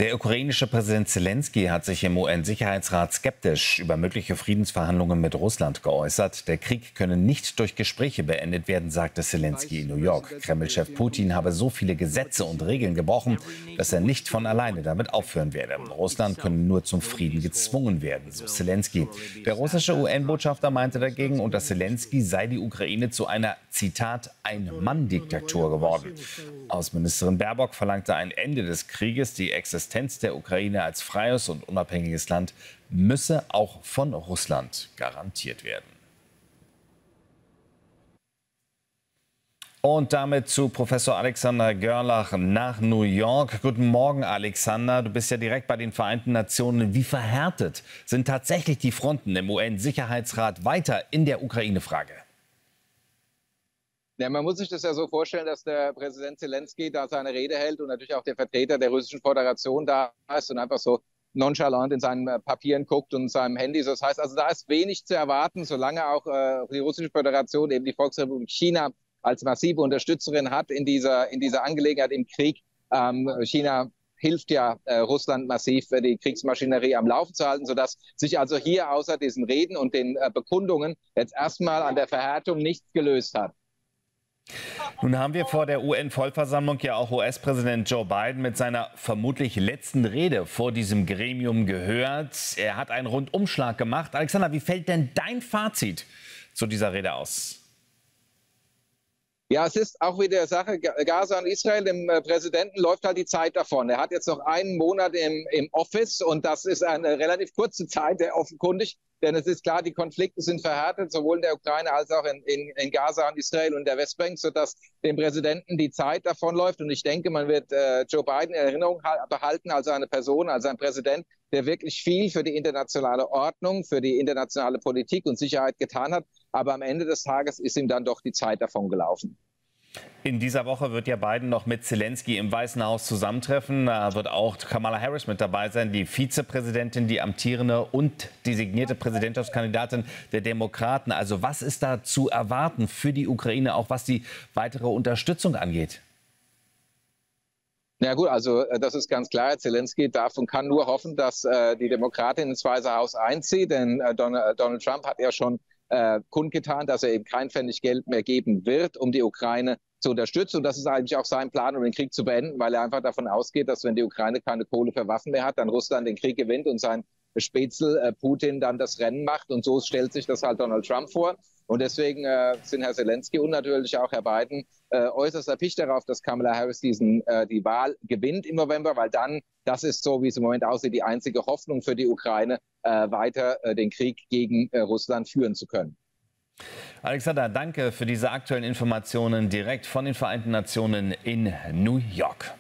Der ukrainische Präsident Selenskyj hat sich im UN-Sicherheitsrat skeptisch über mögliche Friedensverhandlungen mit Russland geäußert. Der Krieg könne nicht durch Gespräche beendet werden, sagte Selenskyj in New York. Kreml-Chef Putin habe so viele Gesetze und Regeln gebrochen, dass er nicht von alleine damit aufhören werde. Russland könne nur zum Frieden gezwungen werden, so Selenskyj. Der russische UN-Botschafter meinte dagegen, unter Selenskyj sei die Ukraine zu einer, Zitat, Ein-Mann-Diktatur geworden. Außenministerin Baerbock verlangte ein Ende des Krieges. Die Existenz der Ukraine als freies und unabhängiges Land müsse auch von Russland garantiert werden. Und damit zu Professor Alexander Görlach nach New York. Guten Morgen, Alexander. Du bist ja direkt bei den Vereinten Nationen. Wie verhärtet sind tatsächlich die Fronten im UN-Sicherheitsrat weiter in der Ukraine-Frage? Ja, man muss sich das ja so vorstellen, dass der Präsident Selenskyj da seine Rede hält und natürlich auch der Vertreter der Russischen Föderation da ist und einfach so nonchalant in seinen Papieren guckt und in seinem Handy. Das heißt also, da ist wenig zu erwarten, solange auch die Russische Föderation, eben die Volksrepublik China, als massive Unterstützerin hat in dieser Angelegenheit im Krieg. China hilft ja Russland massiv, die Kriegsmaschinerie am Laufen zu halten, sodass sich also hier außer diesen Reden und den Bekundungen jetzt erstmal an der Verhärtung nichts gelöst hat. Nun haben wir vor der UN-Vollversammlung ja auch US-Präsident Joe Biden mit seiner vermutlich letzten Rede vor diesem Gremium gehört. Er hat einen Rundumschlag gemacht. Alexander, wie fällt denn dein Fazit zu dieser Rede aus? Ja, es ist auch wieder Sache Gaza und Israel. Dem Präsidenten läuft halt die Zeit davon. Er hat jetzt noch einen Monat im Office und das ist eine relativ kurze Zeit, offenkundig. Denn es ist klar, die Konflikte sind verhärtet, sowohl in der Ukraine als auch in Gaza und Israel und der Westbank, sodass dem Präsidenten die Zeit davonläuft. Und ich denke, man wird Joe Biden in Erinnerung behalten als eine Person, als ein Präsident, der wirklich viel für die internationale Ordnung, für die internationale Politik und Sicherheit getan hat. Aber am Ende des Tages ist ihm dann doch die Zeit davon gelaufen. In dieser Woche wird ja Biden noch mit Selenskyj im Weißen Haus zusammentreffen. Da wird auch Kamala Harris mit dabei sein, die Vizepräsidentin, die amtierende und designierte Präsidentschaftskandidatin der Demokraten. Also was ist da zu erwarten für die Ukraine, auch was die weitere Unterstützung angeht? Ja gut, also das ist ganz klar. Selenskyj darf und kann nur hoffen, dass die Demokratin ins Weiße Haus einzieht. Denn Donald Trump hat ja schon kundgetan, dass er eben kein Pfennig Geld mehr geben wird, um die Ukraine zu unterstützen. Und das ist eigentlich auch sein Plan, um den Krieg zu beenden, weil er einfach davon ausgeht, dass wenn die Ukraine keine Kohle für Waffen mehr hat, dann Russland den Krieg gewinnt und sein Spätzle Putin dann das Rennen macht. Und so stellt sich das halt Donald Trump vor. Und deswegen sind Herr Selenskyj und natürlich auch Herr Biden äußerst erpicht darauf, dass Kamala Harris die Wahl gewinnt im November, weil dann, das ist so, wie es im Moment aussieht, die einzige Hoffnung für die Ukraine, weiter den Krieg gegen Russland führen zu können. Alexander, danke für diese aktuellen Informationen direkt von den Vereinten Nationen in New York.